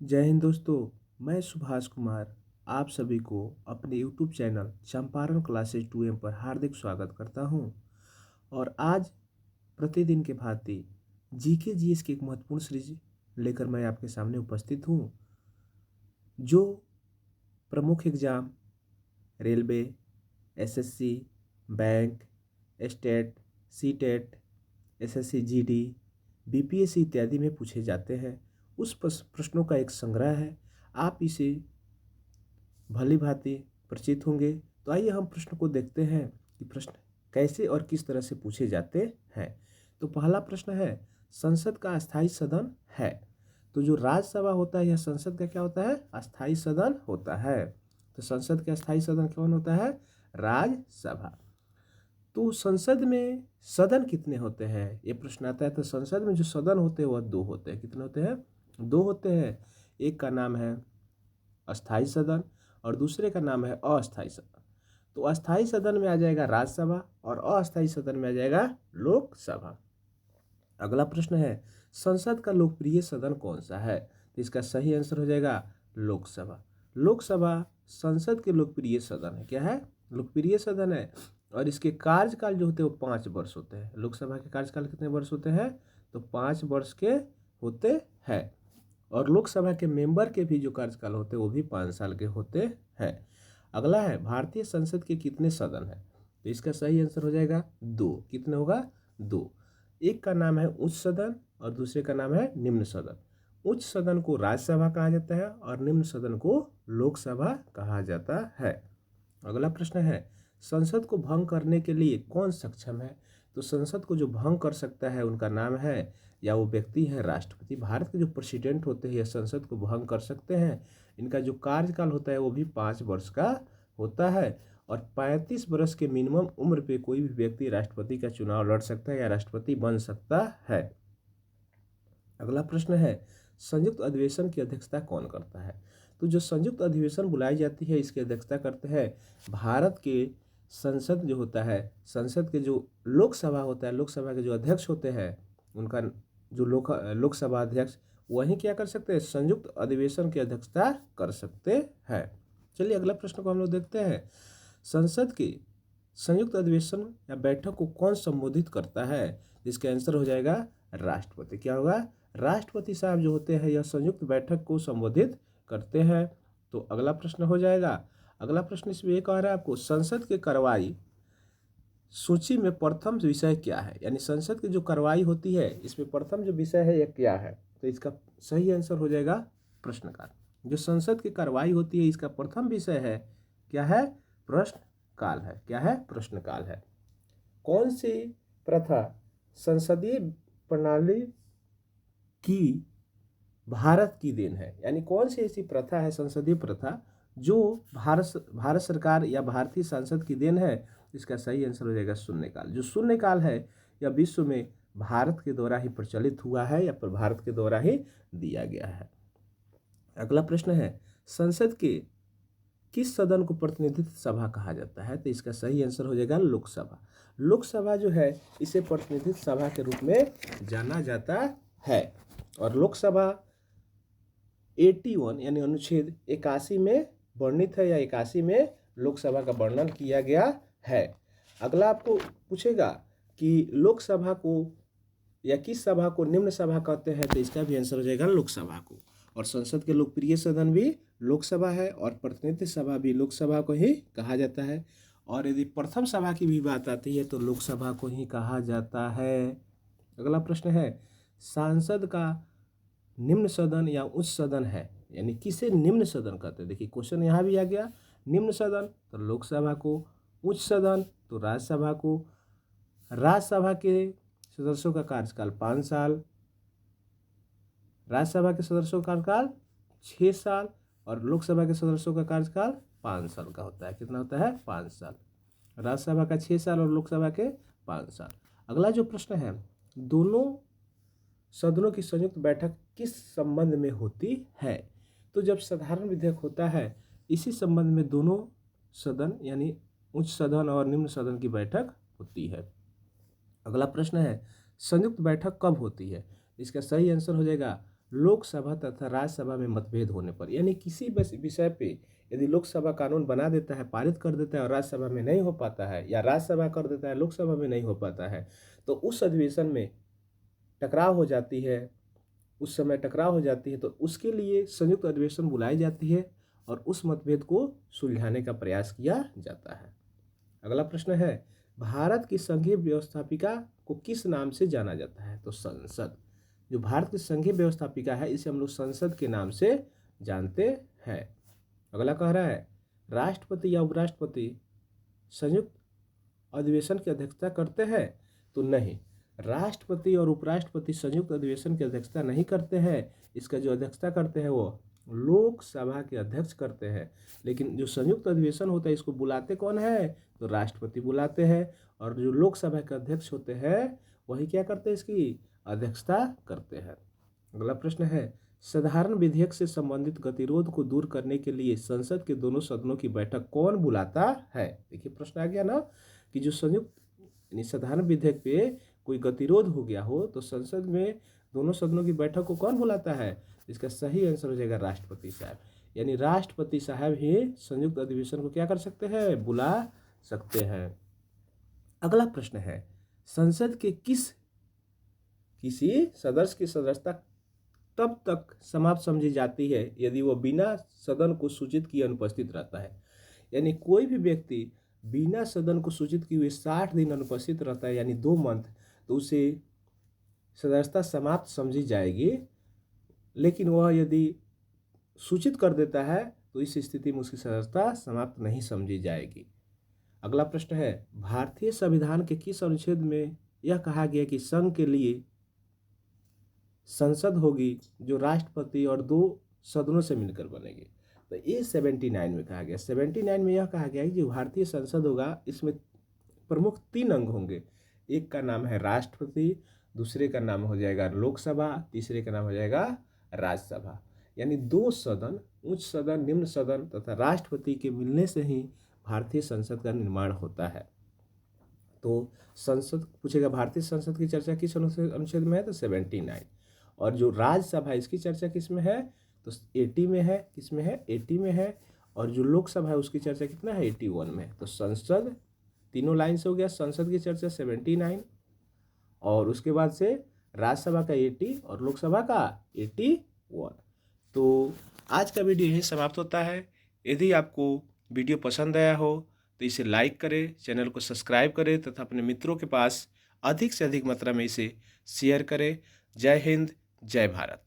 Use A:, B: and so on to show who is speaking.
A: जय हिंद दोस्तों। मैं सुभाष कुमार आप सभी को अपने YouTube channel Champaran classes 2M पर हार्दिक स्वागत करता हूं। और आज प्रतिदिन के भांति जीके जीएस की एक महत्वपूर्ण सीरीज लेकर मैं आपके सामने उपस्थित हूं, जो प्रमुख exam railway, SSC, bank, state, CTET, SSC GD, BPSC इत्यादि में पूछे जाते हैं। उस प्रश्नों का एक संग्रह है। आप इसे भली भांति परिचित होंगे। तो आइए हम प्रश्न को देखते हैं कि प्रश्न कैसे और किस तरह से पूछे जाते हैं। तो पहला प्रश्न है, संसद का अस्थायी सदन है। तो जो राज्यसभा होता है यह संसद का क्या होता है? अस्थायी सदन होता है। तो संसद का अस्थायी सदन कौन होता है? राज्यसभा। तो संसद में सदन कितने होते हैं ये प्रश्न आता है। तो संसद में जो सदन होते हैं वह दो होते हैं। कितने होते हैं? दो होते हैं। एक का नाम है अस्थायी सदन और दूसरे का नाम है अस्थायी सदन। तो अस्थायी सदन में आ जाएगा राज्यसभा और अस्थायी सदन में आ जाएगा लोकसभा। अगला प्रश्न है, संसद का लोकप्रिय सदन कौन सा है? तो इसका सही आंसर हो जाएगा लोकसभा। लोकसभा संसद के लोकप्रिय सदन है। क्या है? लोकप्रिय सदन है। और इसके कार्यकाल जो होते हैं वो 5 वर्ष होते हैं। लोकसभा के कार्यकाल कितने वर्ष होते हैं? तो 5 वर्ष के होते हैं। और लोकसभा के मेंबर के भी जो कार्यकाल होते हैं वो भी 5 साल के होते हैं। अगला है, भारतीय संसद के कितने सदन हैं? तो इसका सही आंसर हो जाएगा 2। कितने होगा? 2। एक का नाम है उच्च सदन और दूसरे का नाम है निम्न सदन। उच्च सदन को राज्यसभा कहा जाता है और निम्न सदन को लोकसभा कहा जाता है। अगला प्रश्न है, संसद को भंग करने के लिए कौन सक्षम है? तो संसद को जो भंग कर सकता है उनका नाम है या वो व्यक्ति है राष्ट्रपति। भारत के जो प्रेसिडेंट होते हैं संसद को भंग कर सकते हैं। इनका जो कार्यकाल होता है वो भी 5 वर्ष का होता है। और 35 वर्ष के मिनिमम उम्र पे कोई भी व्यक्ति राष्ट्रपति का चुनाव लड़ सकता है या राष्ट्रपति बन सकता है। अगला प्रश्न है, संयुक्त अधिवेशन की अध्यक्षता कौन करता है? तो जो संयुक्त अधिवेशन बुलाई जाती है इसकी अध्यक्षता करते हैं भारत के संसद जो होता है, संसद के जो लोकसभा होता है, लोकसभा के जो अध्यक्ष होते हैं उनका जो लोकसभा अध्यक्ष वही क्या कर सकते हैं? संयुक्त अधिवेशन की अध्यक्षता कर सकते हैं। चलिए अगला प्रश्न को हम लोग देखते हैं। संसद के संयुक्त अधिवेशन या बैठक को कौन संबोधित करता है? इसका आंसर हो जाएगा राष्ट्रपति। क्या होगा? राष्ट्रपति साहब जो होते हैं यह संयुक्त बैठक को संबोधित करते हैं। तो अगला प्रश्न हो जाएगा, अगला प्रश्न इसमें एक आ रहा है आपको, संसद के कार्रवाई सूची में प्रथम विषय क्या है? यानी संसद की जो कार्रवाई होती है इसमें प्रथम जो विषय है यह क्या है? तो इसका सही आंसर हो जाएगा प्रश्नकाल। जो संसद की कार्रवाई होती है इसका प्रथम विषय है क्या है? प्रश्नकाल है। क्या है? प्रश्नकाल है। कौन सी प्रथा संसदीय प्रणाली की भारत की देन है? यानी कौन सी ऐसी प्रथा है, संसदीय प्रथा, जो भारत सरकार या भारतीय संसद की देन है? इसका सही आंसर हो जाएगा शून्यकाल। जो शून्यकाल है यह विश्व में भारत के द्वारा ही प्रचलित हुआ है या पर भारत के द्वारा ही दिया गया है। अगला प्रश्न है, संसद के किस सदन को प्रतिनिधित्व सभा कहा जाता है? तो इसका सही आंसर हो जाएगा लोकसभा। लोकसभा जो है इसे प्रतिनिधित्व सभा के रूप में जाना जाता है। और लोकसभा 81 यानी अनुच्छेद 81 में वर्णित है या 81 में लोकसभा का वर्णन किया गया है। अगला आपको पूछेगा कि लोकसभा को या किस सभा को निम्न सभा कहते हैं? तो इसका भी आंसर हो जाएगा लोकसभा को। और संसद के लोकप्रिय सदन भी लोकसभा है और प्रतिनिधि सभा भी लोकसभा को ही कहा जाता है। और यदि प्रथम सभा की भी बात आती है तो लोकसभा को ही कहा जाता है। अगला प्रश्न है, सांसद का निम्न सदन या उच्च सदन है, यानी किसे निम्न सदन कहते हैं? देखिए क्वेश्चन यहाँ भी आ गया। निम्न सदन तो लोकसभा को, उच्च सदन तो राज्यसभा को। राज्यसभा के सदस्यों का कार्यकाल 5 साल, राज्यसभा के सदस्यों का कार्यकाल 6 साल और लोकसभा के सदस्यों का कार्यकाल 5 साल का होता है। कितना होता है? 5 साल। राज्यसभा का 6 साल और लोकसभा के 5 साल। अगला जो प्रश्न है, दोनों सदनों की संयुक्त बैठक किस संबंध में होती है? तो जब साधारण विधेयक होता है इसी संबंध में दोनों सदन यानी उच्च सदन और निम्न सदन की बैठक होती है। अगला प्रश्न है, संयुक्त बैठक कब होती है? इसका सही आंसर हो जाएगा लोकसभा तथा राज्यसभा में मतभेद होने पर, यानी किसी विषय पे यदि लोकसभा कानून बना देता है, पारित कर देता है और राज्यसभा में नहीं हो पाता है, या राज्यसभा कर देता है लोकसभा में नहीं हो पाता है, तो उस अधिवेशन में टकराव हो जाती है, उस समय टकराव हो जाती है, तो उसके लिए संयुक्त अधिवेशन बुलाई जाती है और उस मतभेद को सुलझाने का प्रयास किया जाता है। अगला प्रश्न है, भारत की संघीय व्यवस्थापिका को किस नाम से जाना जाता है? तो संसद। जो भारत की संघीय व्यवस्थापिका है इसे हम लोग संसद के नाम से जानते हैं। अगला कह रहा है, राष्ट्रपति या उपराष्ट्रपति संयुक्त अधिवेशन की अध्यक्षता करते हैं? तो नहीं, राष्ट्रपति और उपराष्ट्रपति संयुक्त अधिवेशन की अध्यक्षता नहीं करते हैं। इसका जो अध्यक्षता करते हैं वो लोकसभा के अध्यक्ष करते हैं। लेकिन जो संयुक्त अधिवेशन होता है इसको बुलाते कौन है? तो राष्ट्रपति बुलाते हैं, और जो लोकसभा के अध्यक्ष होते हैं वही क्या करते हैं? इसकी अध्यक्षता करते हैं। अगला प्रश्न है, साधारण विधेयक से संबंधित गतिरोध को दूर करने के लिए संसद के दोनों सदनों की बैठक कौन बुलाता है? देखिए प्रश्न आ गया ना कि जो संयुक्त यानी साधारण विधेयक पे कोई गतिरोध हो गया हो तो संसद में दोनों सदनों की बैठक को कौन बुलाता है? इसका सही आंसर हो जाएगा राष्ट्रपति साहब। यानी राष्ट्रपति साहब ही संयुक्त अधिवेशन को क्या कर सकते हैं? बुला सकते हैं। अगला प्रश्न है, संसद के किसी सदस्य की सदस्यता तब तक समाप्त समझी जाती है यदि वो बिना सदन को सूचित किए अनुपस्थित रहता है। यानी कोई भी व्यक्ति बिना सदन को सूचित किए हुए 60 दिन अनुपस्थित रहता है, यानी 2 मंथ, तो उसे सदस्यता समाप्त समझी जाएगी। लेकिन वह यदि सूचित कर देता है तो इस स्थिति में उसकी सदस्यता समाप्त नहीं समझी जाएगी। अगला प्रश्न है, भारतीय संविधान के किस अनुच्छेद में यह कहा गया कि संघ के लिए संसद होगी जो राष्ट्रपति और 2 सदनों से मिलकर बनेगी? तो ये 79 में कहा गया। 79 में यह कहा गया कि जो भारतीय संसद होगा इसमें प्रमुख 3 अंग होंगे। एक का नाम है राष्ट्रपति, दूसरे का नाम हो जाएगा लोकसभा, तीसरे का नाम हो जाएगा राज्यसभा। यानी 2 सदन, उच्च सदन, निम्न सदन तथा राष्ट्रपति के मिलने से ही भारतीय संसद का निर्माण होता है। तो संसद पूछेगा भारतीय संसद की चर्चा किस अनुच्छेद में है? तो 79। और जो राज्यसभा इसकी चर्चा किस में है? तो 80 में है। किस में है? 80 में है। और जो लोकसभा है उसकी चर्चा कितना है? 81 में। तो संसद तीनों लाइन से हो गया, संसद की चर्चा 79 और उसके बाद से राज्यसभा का 80 और लोकसभा का 81। तो आज का वीडियो यही समाप्त होता है। यदि आपको वीडियो पसंद आया हो तो इसे लाइक करें, चैनल को सब्सक्राइब करें तथा अपने मित्रों के पास अधिक से अधिक मात्रा में इसे शेयर करें। जय हिंद, जय भारत।